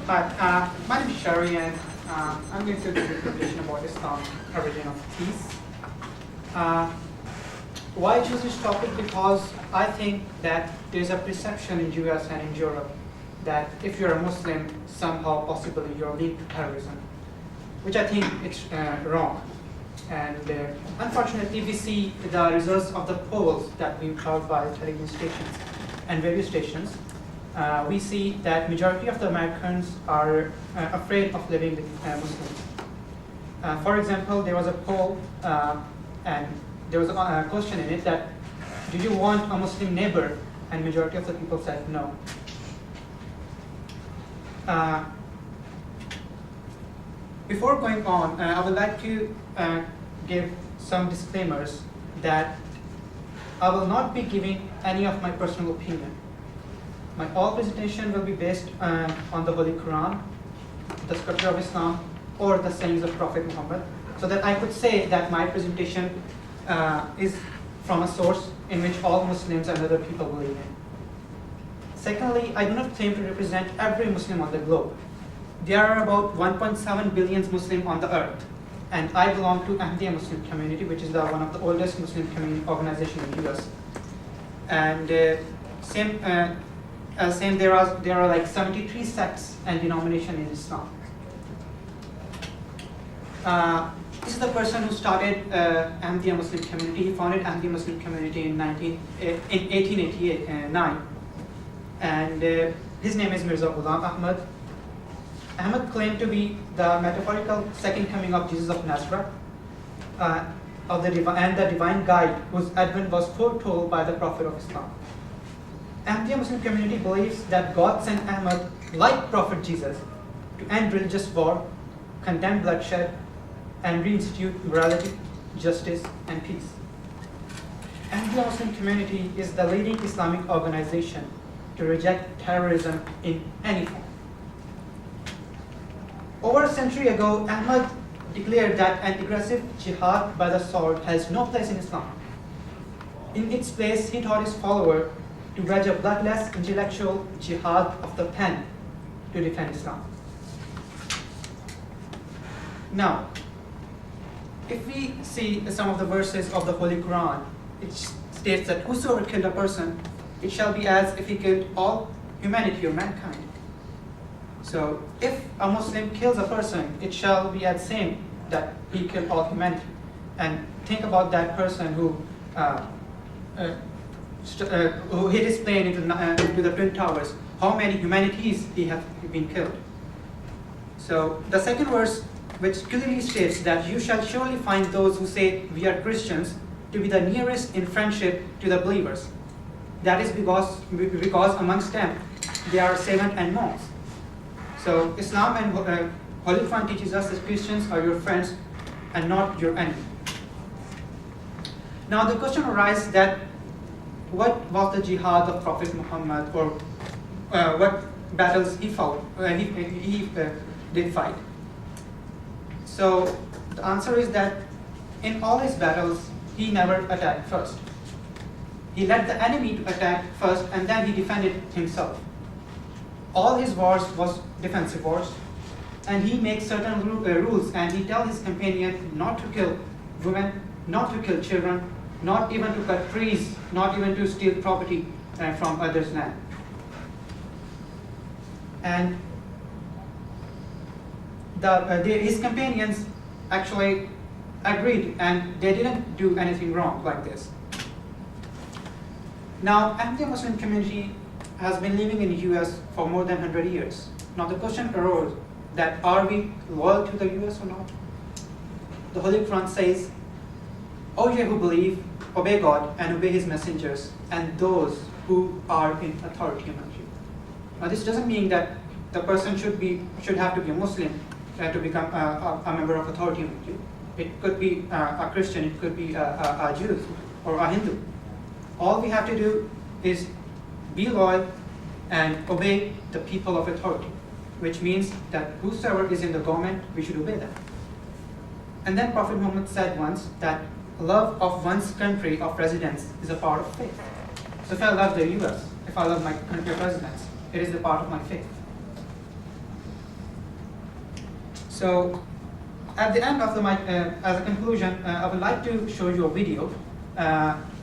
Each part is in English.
Hi, my name is Shari, and I'm going to give a presentation about Islam, origin of peace. Why I choose this topic? Because I think that there's a perception in US and in Europe that if you're a Muslim, somehow possibly you're linked to terrorism, which I think it's wrong. And unfortunately, we see the results of the polls that we put by television stations and radio stations. We see that majority of the Americans are afraid of living with Muslims. For example, there was a poll and there was a question in it that, do you want a Muslim neighbor? And majority of the people said no. Before going on, I would like to give some disclaimers that I will not be giving any of my personal opinion. My all presentation will be based on the Holy Quran, the scripture of Islam, or the sayings of Prophet Muhammad, so that I could say that my presentation is from a source in which all Muslims and other people believe in. Secondly, I do not claim to represent every Muslim on the globe. There are about 1.7 billion Muslims on the earth, and I belong to Ahmadiyya Muslim community, which is one of the oldest Muslim community organization in the US. And there are like 73 sects and denominations in Islam. This is the person who started Ahmadiyya Muslim community. He founded Ahmadiyya Muslim community in 1889, and his name is Mirza Ghulam Ahmad. Ahmad claimed to be the metaphorical second coming of Jesus of Nazareth, and the divine guide whose advent was foretold by the Prophet of Islam. Ahmadiyya Muslim community believes that God sent Ahmad, like Prophet Jesus, to end religious war, condemn bloodshed, and reinstitute morality, justice, and peace. Ahmadiyya Muslim community is the leading Islamic organization to reject terrorism in any form. Over a century ago, Ahmad declared that an aggressive jihad by the sword has no place in Islam. In its place, he taught his followers to wage a bloodless intellectual jihad of the pen to defend Islam. Now, if we see some of the verses of the Holy Quran, it states that whosoever killed a person, it shall be as if he killed all humanity or mankind. So, if a Muslim kills a person, it shall be as same that he killed all humanity. And think about that person who hit his plane into the Twin Towers. How many humanities he have been killed? So the second verse, which clearly states that you shall surely find those who say we are Christians to be the nearest in friendship to the believers. That is because amongst them there are servants and monks. So Islam and Holy Quran teaches us that Christians are your friends and not your enemy. Now the question arises that what was the jihad of Prophet Muhammad, or what battles he fought? He did fight. So the answer is that in all his battles, he never attacked first. He led the enemy to attack first, and then he defended himself. All his wars was defensive wars, and he makes certain rules, and he tells his companion not to kill women, not to kill children, not even to cut trees, not even to steal property from others' land. And his companions actually agreed, and they didn't do anything wrong like this. Now, Ahmadiyya Muslim community has been living in the US for more than 100 years. Now the question arose that are we loyal to the US or not? The Holy Quran says, O ye who believe, obey God and obey his messengers and those who are in authority among you. Now this doesn't mean that the person should have to be a Muslim to become a member of authority among you. It could be a Christian, it could be a Jew or a Hindu. All we have to do is be loyal and obey the people of authority, which means that whosoever is in the government, we should obey them. And then Prophet Muhammad said once that love of one's country of residence is a part of faith. So if I love the US, if I love my country of residence, it is a part of my faith. So at the end of as a conclusion, I would like to show you a video.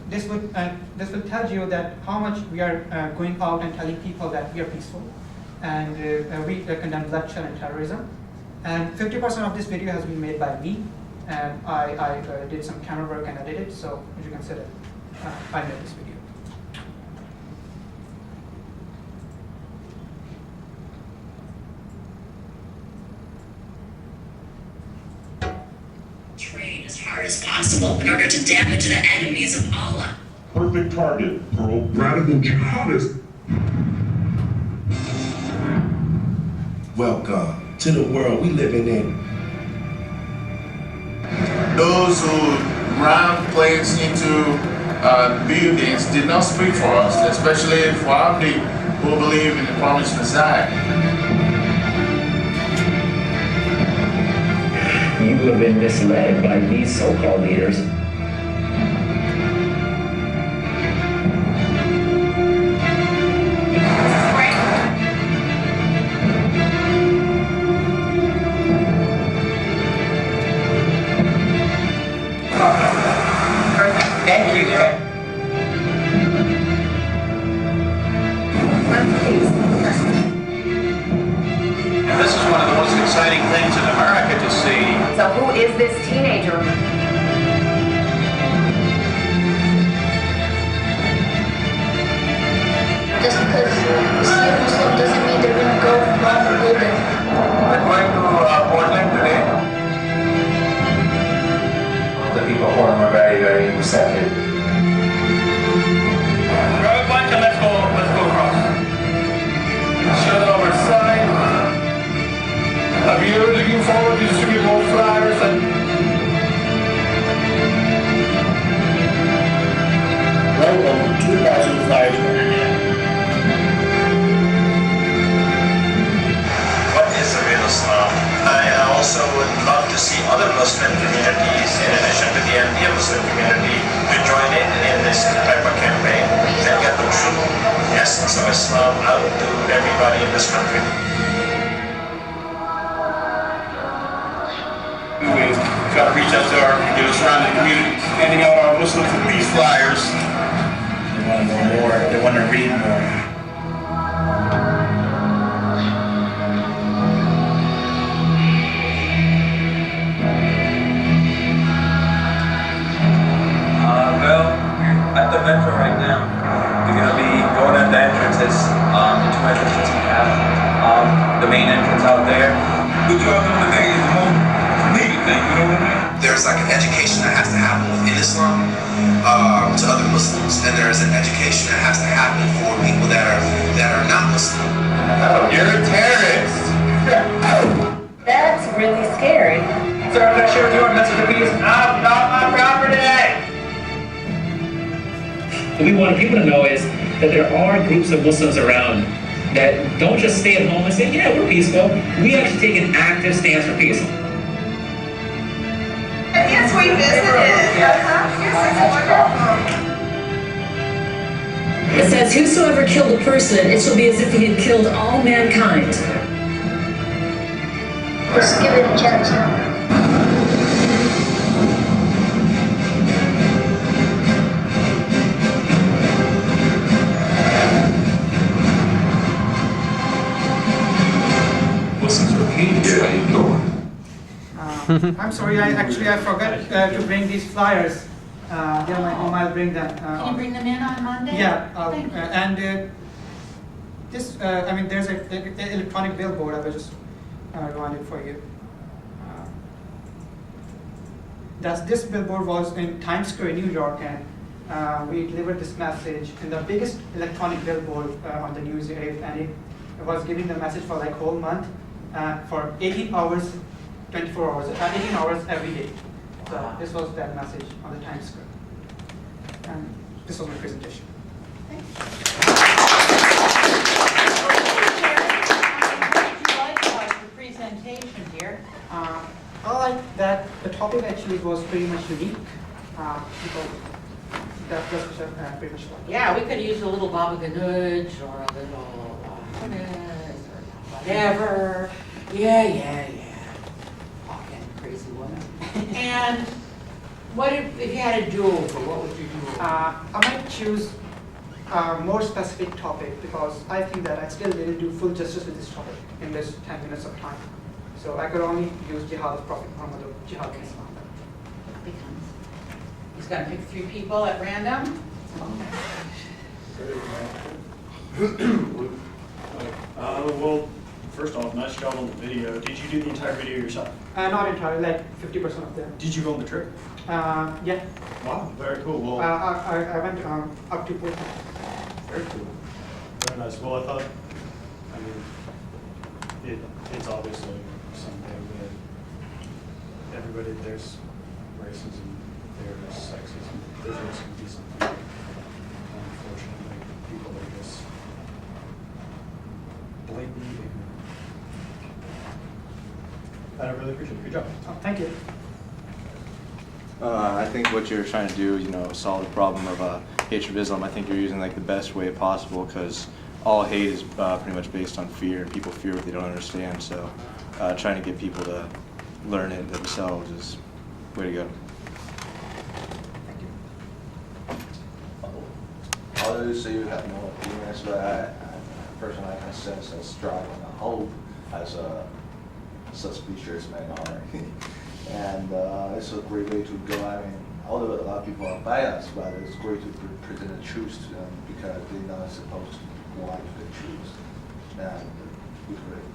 This will tell you that how much we are going out and telling people that we are peaceful and we condemn bloodshed and terrorism. And 50% of this video has been made by me, and I did some camera work and edited. So as you can see, I made this video. Train as hard as possible in order to damage the enemies of Allah. Perfect target for a radical jihadist. Welcome to the world we living in. Those who ran planes into buildings did not speak for us, especially for Abdi, who believe in the promised Messiah. You have been misled by these so-called leaders. Thank you. And this is one of the most exciting things in America to see. So who is this teenager? Just because you see a Muslim doesn't mean they're going to go and bomb a building. We're going to Portland today. The people of Portland were very, very receptive. Grab a bunch and let's go across. Shut our sign. Have you ever looking forward to distribute more flyers and Welcome to 2,000 flyers. What is the real Islam? I also would love to see other Muslim communities, in addition to the Ahmadiyya Muslim community, to join in this type of campaign and get the true essence of Islam out to everybody in this country. We've got to reach out to our surrounding communities, handing out our Muslim for Peace flyers. They want to know more. They want to read more. Well, we're at the metro right now. We're going to be going at the entrances, the two entrances we have. The main entrance out there. The job of the day is the most needed thing, you know what I mean? There's like an education that has to happen within Islam to other Muslims, and there's an education that has to happen for people that are not Muslim. oh, you're a terrorist. That's really scary. Sir, I'm not sure if you want to message the peace. I'm not my property. What we want people to know is that there are groups of Muslims around that don't just stay at home and say, yeah, we're peaceful. We actually take an active stance for peace. Yes, we visited. Yes, it's wonderful. It says, whosoever killed a person, it shall be as if he had killed all mankind. Let's give it a chance. I'm sorry, I forgot to bring these flyers. They're my home, I'll bring them. Can you bring them in on Monday? Yeah, Thank you. and this, there's an electronic billboard. I will just run it for you. This billboard was in Times Square, New York, and we delivered this message in the biggest electronic billboard on the news area, and it was giving the message for like whole month, for 18 hours, 24 hours, 18 hours every day. So this was that message on the Times Square. And this was my presentation. What did you like about your presentation here? I like that the topic actually was pretty much unique. Because that's pretty much like. Yeah, we could use a little Baba Ganoush or a little hummus or whatever. Yeah. And what if you had a do-over, what would you do? I might choose a more specific topic because I think that I still didn't do full justice with this topic in this 10 minutes of time. So I could only use jihad of Prophet Muhammad or jihad in Islam. He's gonna pick 3 people at random? Well, first off, nice job on the video. Did you do the entire video yourself? Not entirely, like 50% of them. Did you go on the trip? Yeah. Wow, very cool. Well, I went up to Portland. very cool. Very nice. Well, I thought, I mean, it's obviously something that everybody, there's racism, there's sexism, there's always going to be something. Unfortunately, people are just blatantly ignorant. And I really appreciate it. Good job. Oh, thank you. I think what you're trying to do, solve the problem of hatred of Islam. I think you're using like the best way possible because all hate is pretty much based on fear, and people fear what they don't understand. So trying to get people to learn it themselves is way to go. Although so you have no opinions, but I personally I can sense a struggle and a hope as a suspicious minority. And it's a great way to go. I mean, although a lot of people are biased, but it's great to present the truth to them because they're not supposed to want the truth. And it's great.